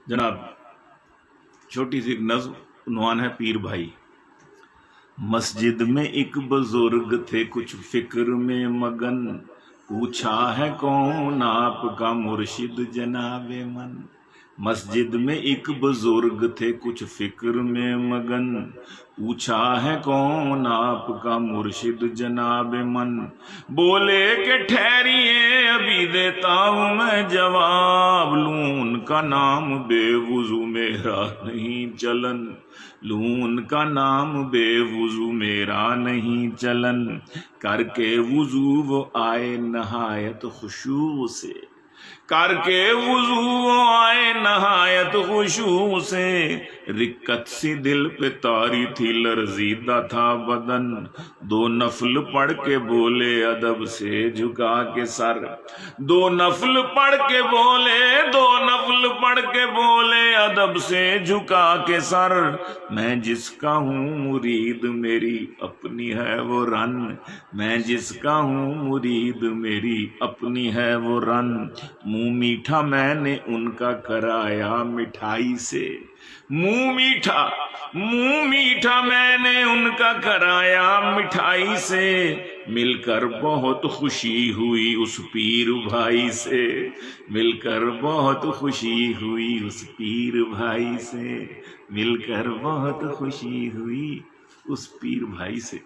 جناب چھوٹی سی ایک نظم، عنوان ہے پیر بھائی۔ مسجد میں ایک بزرگ تھے کچھ فکر میں مگن، پوچھا ہے کون آپ کا مرشد جناب من۔ مسجد میں ایک بزرگ تھے کچھ فکر میں مگن، پوچھا ہے کون آپ کا مرشد جناب من۔ بولے کہ ٹھہریے ابھی دیتا ہوں میں جواب، لوں ان کا نام بے وضو میرا نہیں چلن، لوں ان کا نام بے وضو میرا نہیں چلن۔ کر کے وضو وہ آئے نہایت خشوع سے، کر کے وضو وہ آئے نہایت خشوع سے، رکت سی دل پہ طاری تھی لرزیدہ تھا بدن، دو نفل پڑھ کے بولے ادب سے جھکا کے سر، دو نفل پڑھ کے بولے، دو نفل پڑھ کے بولے ادب سے جھکا کے سر۔ میں جس کا ہوں مرید میری اپنی ہے وہ رن، میں جس کا ہوں مرید میری اپنی ہے وہ رن۔ منہ میٹھا میں نے ان کا کرایا مٹھائی سے، منہ میٹھا، منہ میٹھا میں نے ان کا کرایا مٹھائی سے، مل کر بہت خوشی ہوئی اس پیر بھائی سے، مل کر بہت خوشی ہوئی اس پیر بھائی سے، مل کر بہت خوشی ہوئی اس پیر بھائی سے۔